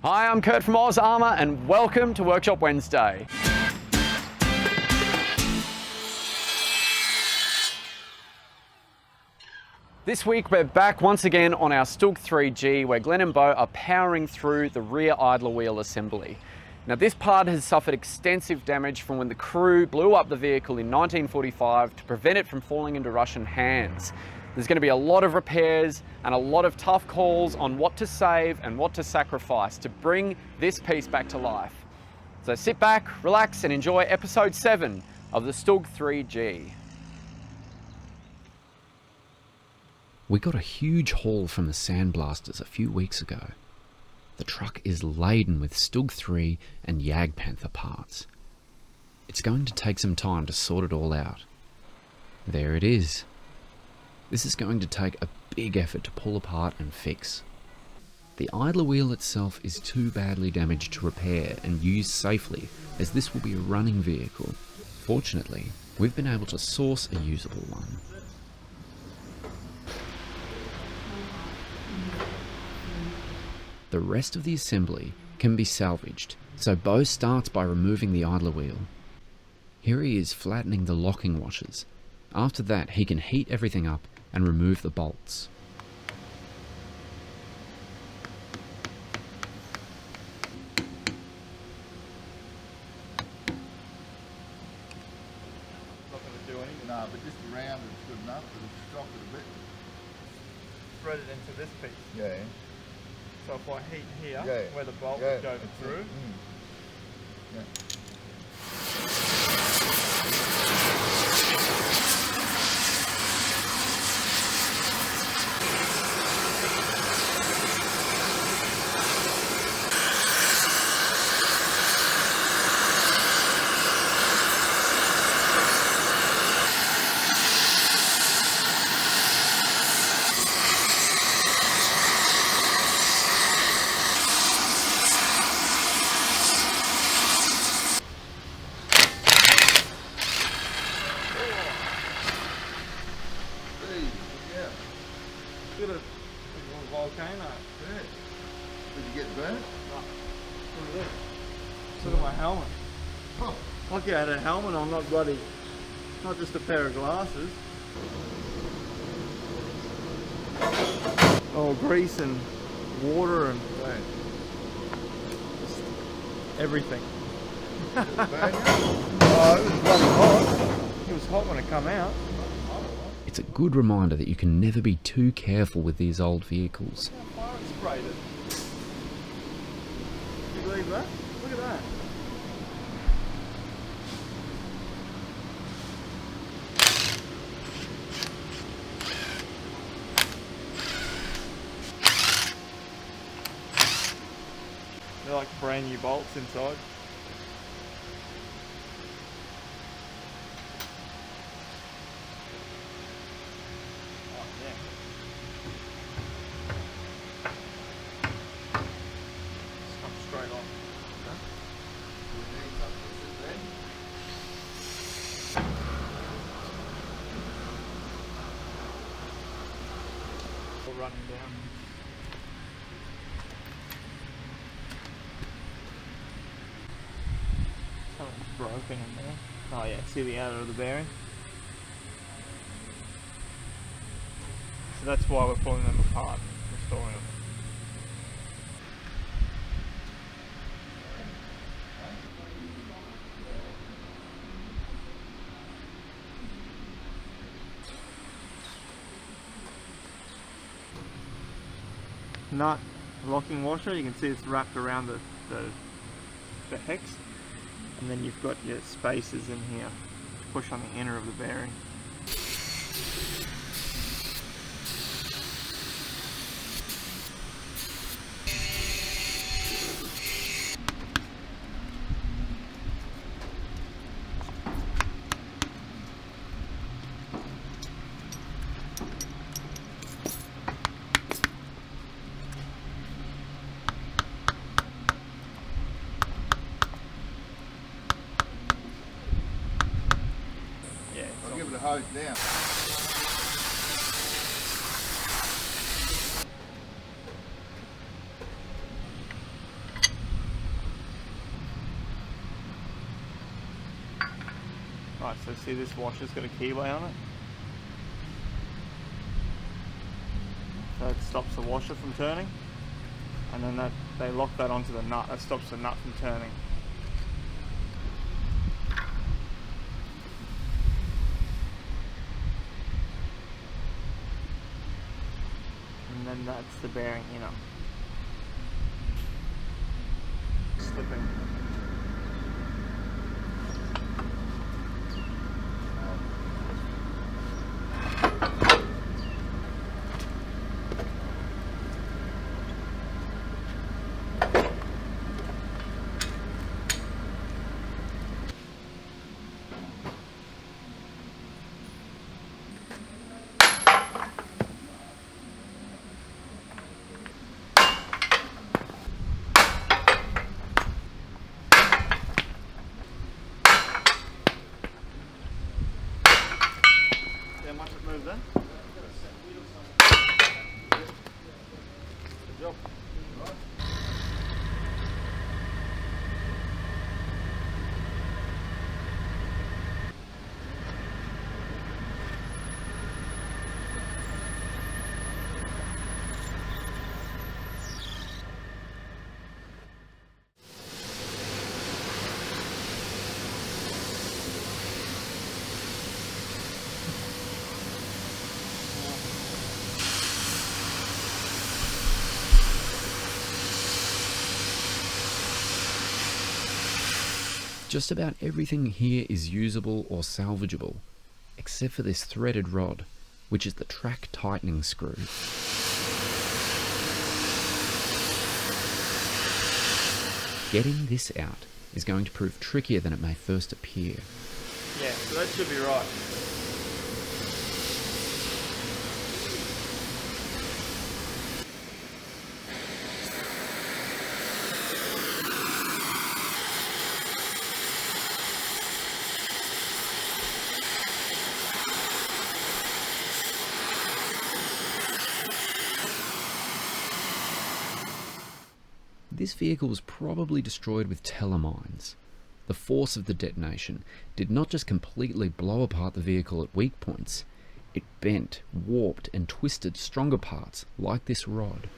Hi, I'm Kurt from Oz Armour and welcome to Workshop Wednesday. This week we're back once again on our STUG 3G where Glenn and Bo are powering through the rear idler wheel assembly. Now this part has suffered extensive damage from when the crew blew up the vehicle in 1945 to prevent it from falling into Russian hands. There's going to be a lot of repairs and a lot of tough calls on what to save and what to sacrifice to bring this piece back to life. So sit back, relax and enjoy episode 7 of the STUG 3G. We got a huge haul from the sandblasters a few weeks ago. The truck is laden with STUG 3 and Jagdpanther parts. It's going to take some time to sort it all out. There it is. This is going to take a big effort to pull apart and fix. The idler wheel itself is too badly damaged to repair and use safely, as this will be a running vehicle. Fortunately, we've been able to source a usable one. The rest of the assembly can be salvaged, so Bo starts by removing the idler wheel. Here he is flattening the locking washers. After that, he can heat everything up and remove the bolts. Not going to do anything. No, but just around it's good enough. It'll stop it a bit. Thread it into this piece. Yeah. So if I heat here, Yeah. where the bolt Yeah. would go That's through, it. Yeah. look at a little volcano. Yeah. Did you get burnt? Look at this. Look at my helmet. Oh. Lucky I had a helmet on, not bloody, not just a pair of glasses. Oh, grease and water and just everything. Did it burn you? Oh, it was bloody hot. It was hot when it come out. It's a good reminder that you can never be too careful with these old vehicles. How far it sprayed it. Can you believe that? Look at that. They're like brand new bolts inside. Oh, yeah. Just come straight on. Do we need something to sit there? All running down. Something's broken in there. Oh yeah, see the outer of the bearing? So that's why we're pulling them apart and restoring them. Nut locking washer, you can see it's wrapped around the hex, and then you've got your spacers in here to push on the inner of the bearing. I'll give it a hose down. Right, so see this washer's got a keyway on it? So it stops the washer from turning, and then they lock that onto the nut. That stops the nut from turning. And then that's the bearing inner. Slipping. How much it moved then? Good job. Just about everything here is usable or salvageable, except for this threaded rod, which is the track tightening screw. Getting this out is going to prove trickier than it may first appear. Yeah, so that should be right. This vehicle was probably destroyed with telemines. The force of the detonation did not just completely blow apart the vehicle at weak points, it bent, warped and twisted stronger parts like this rod.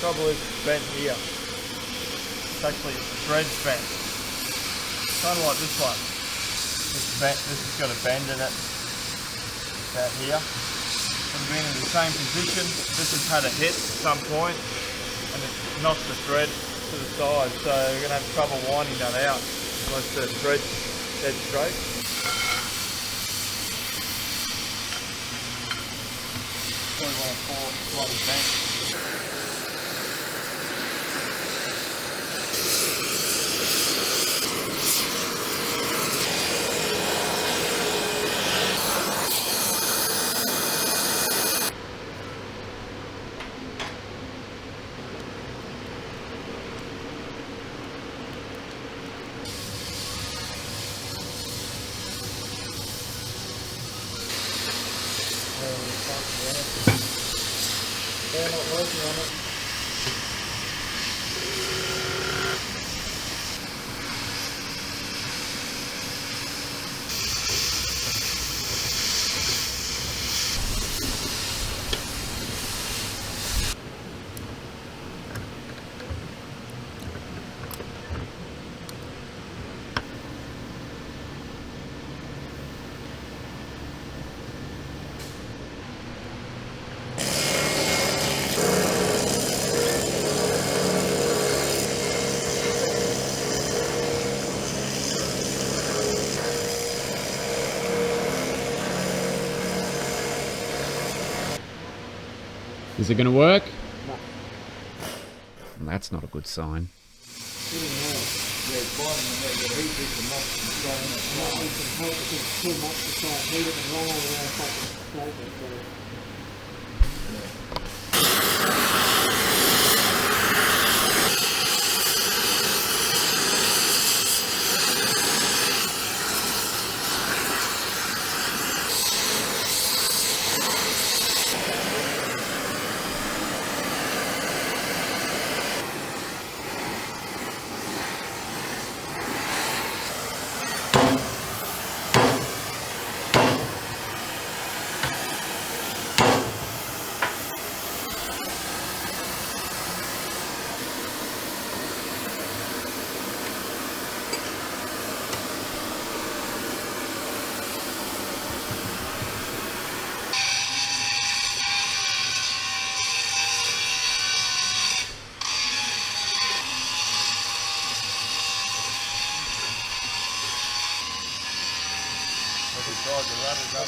Trouble is it's bent here. It's actually threads bent. Kind of like this one. It's bent. This has got a bend in it. About here. It's been in the same position. This has had a hit at some point, and it's knocked the thread to the side. So we're going to have trouble winding that out unless the thread's dead straight. Probably want to pull it slightly bent. They're not working on it. Is it going to work? No. And that's not a good sign. Yeah, it's biting and that, the heat is enough to stay in it. Might need some help if it's too much to try and heat it and roll around fucking straight it. So.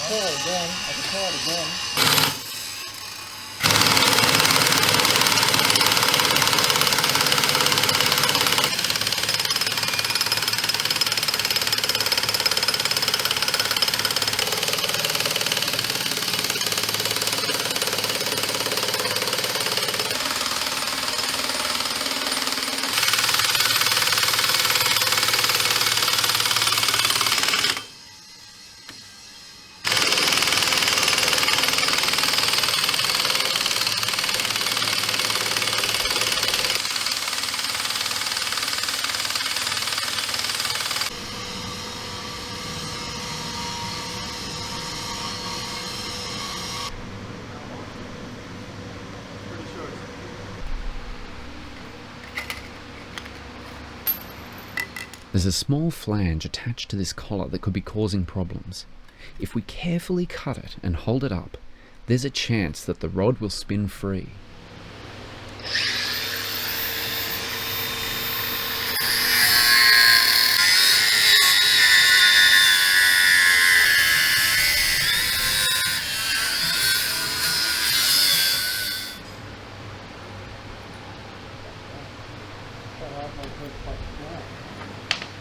I can try it again. There's a small flange attached to this collar that could be causing problems. If we carefully cut it and hold it up, there's a chance that the rod will spin free.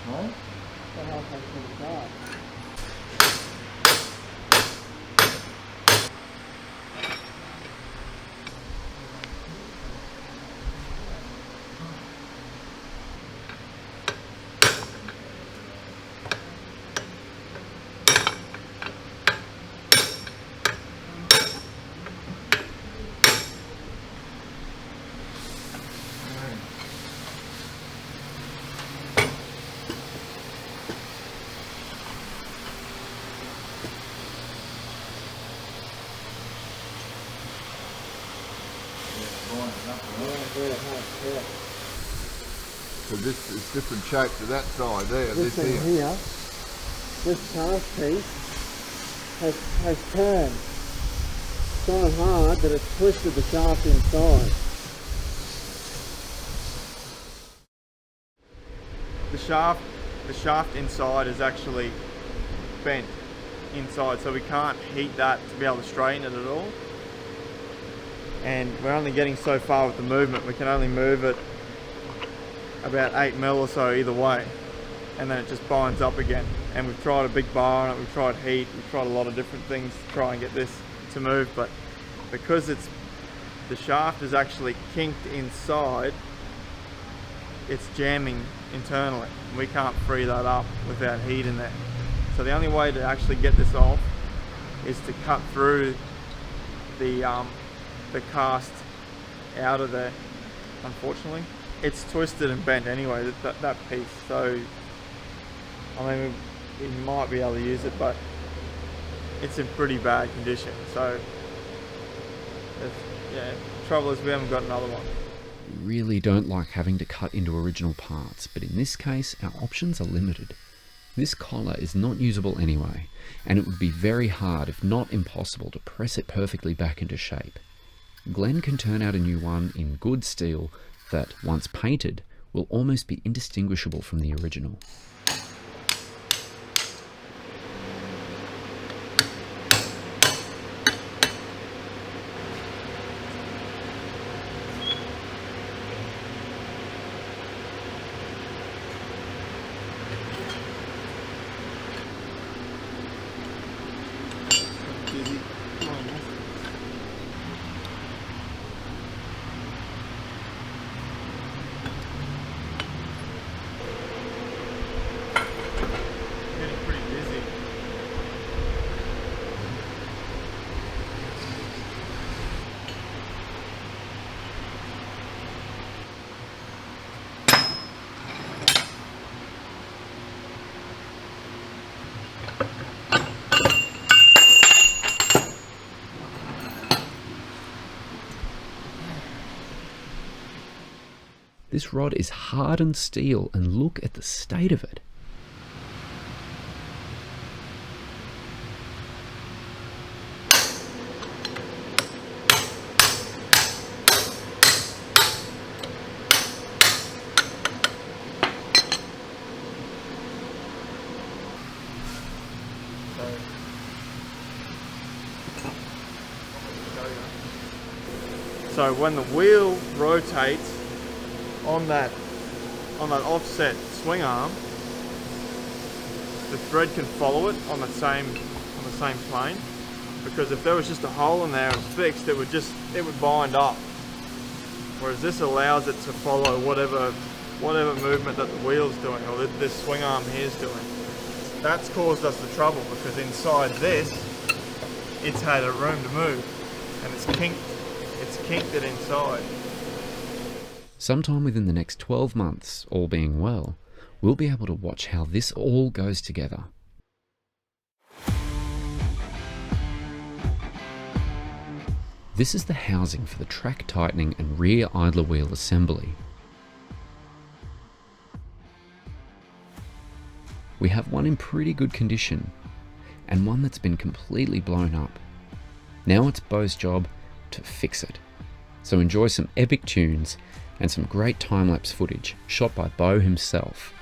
Right? That halfway through the car. So this is different shape to that side there, This this thing here. here, this half piece has turned so hard that it's twisted the shaft inside. The shaft inside is actually bent inside, so we can't heat that to be able to straighten it at all. And we're only getting so far with the movement. We can only move it about 8 mil or so either way, and then it just binds up again. And we've tried a big bar on it, we've tried heat, we've tried a lot of different things to try and get this to move, but because the shaft is actually kinked inside, it's jamming internally. We can't free that up without heat in there. So the only way to actually get this off is to cut through the cast out of there. Unfortunately, it's twisted and bent anyway, that piece. So I mean, we might be able to use it, but it's in pretty bad condition. So yeah, trouble is we haven't got another one. Really don't like having to cut into original parts, but in this case our options are limited. This collar is not usable anyway, and it would be very hard, if not impossible, to press it perfectly back into shape. Glenn can turn out a new one in good steel that, once painted, will almost be indistinguishable from the original. This rod is hardened steel, and look at the state of it. So when the wheel rotates on that offset swing arm, the thread can follow it on the same plane. Because if there was just a hole in there and fixed, it would bind up. Whereas this allows it to follow whatever movement that the wheel's doing, or this swing arm here is doing. That's caused us the trouble, because inside this, it's had a room to move, and it's kinked it inside. Sometime within the next 12 months, all being well, we'll be able to watch how this all goes together. This is the housing for the track tightening and rear idler wheel assembly. We have one in pretty good condition, and one that's been completely blown up. Now it's Beau's job to fix it. So enjoy some epic tunes and some great time-lapse footage shot by Beau himself.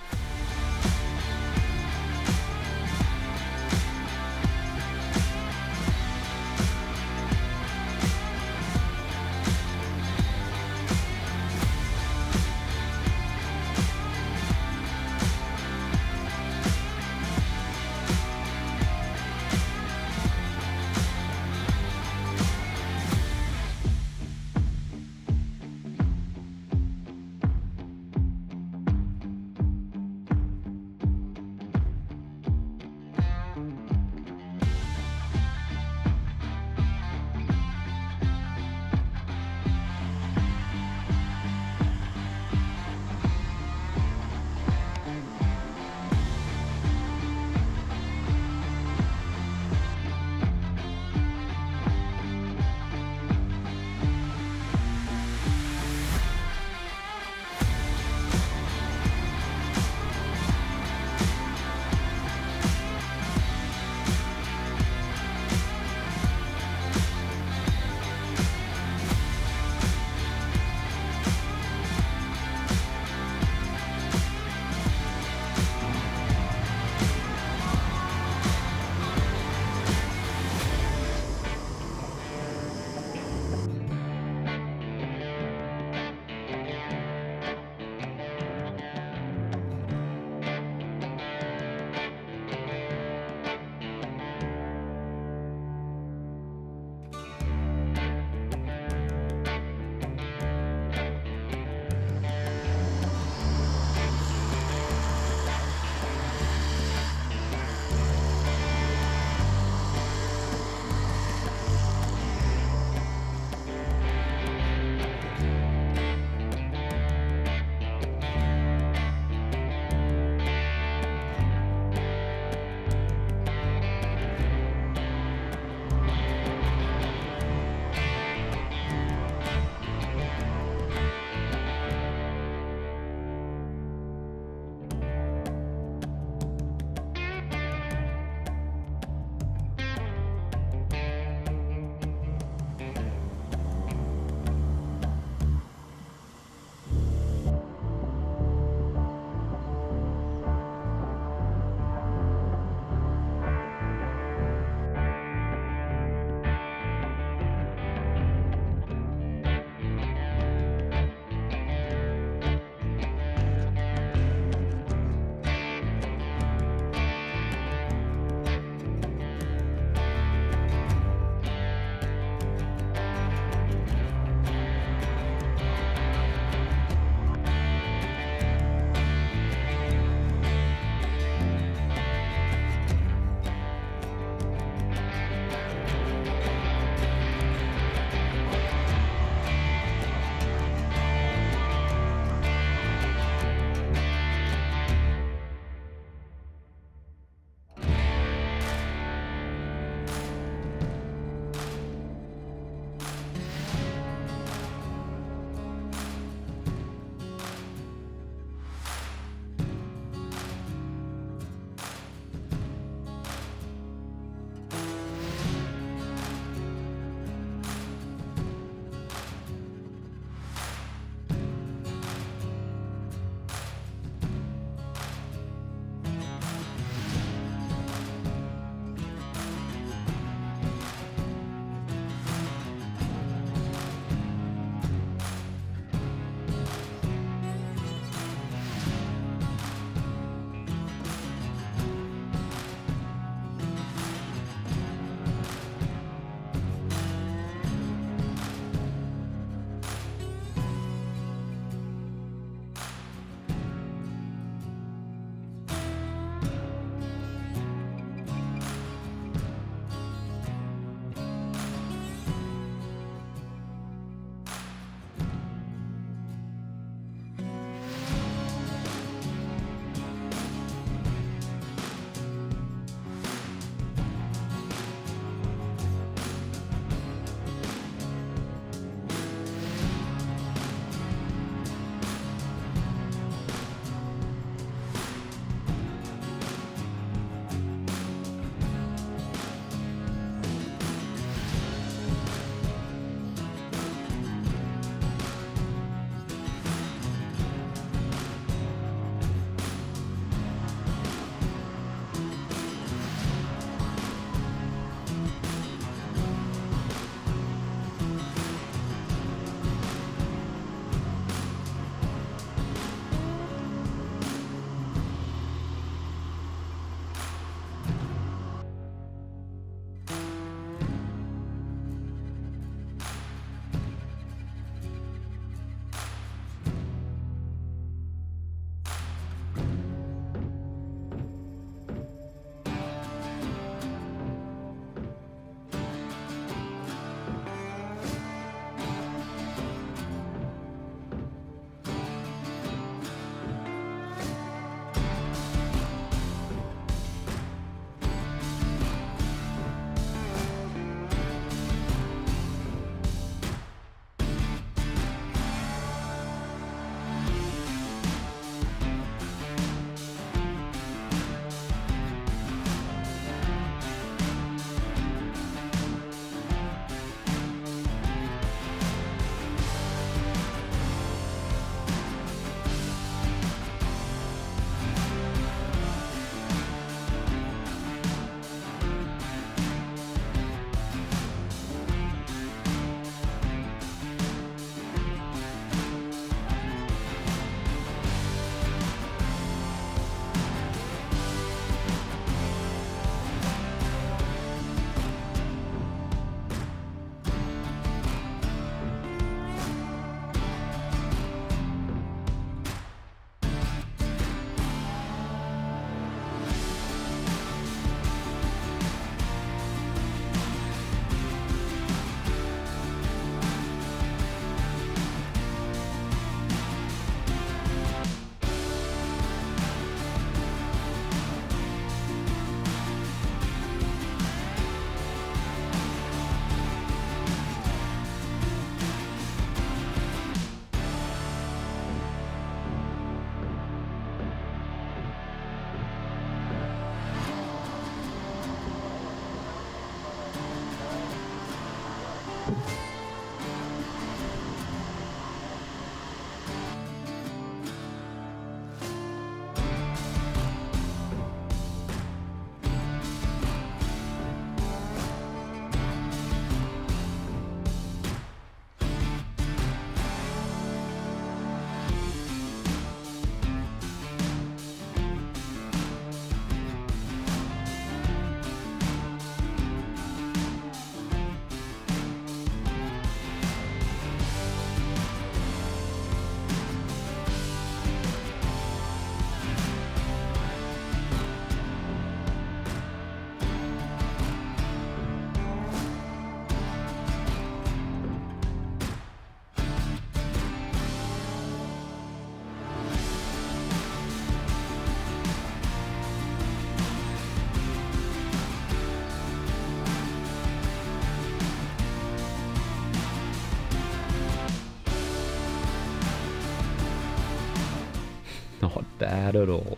Not bad at all.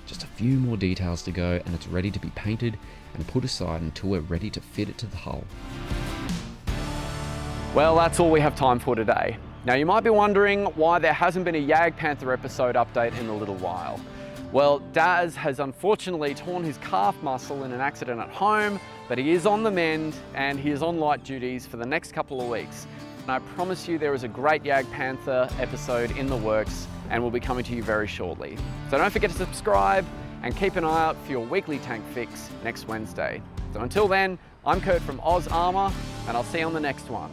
Just a few more details to go and it's ready to be painted and put aside until we're ready to fit it to the hull. Well, that's all we have time for today. Now you might be wondering why there hasn't been a Jagdpanther episode update in a little while. Well, Daz has unfortunately torn his calf muscle in an accident at home, but he is on the mend and he is on light duties for the next couple of weeks. And I promise you there is a great Jagdpanther episode in the works and will be coming to you very shortly. So don't forget to subscribe and keep an eye out for your weekly tank fix next Wednesday. So until then, I'm Kurt from Oz Armour and I'll see you on the next one.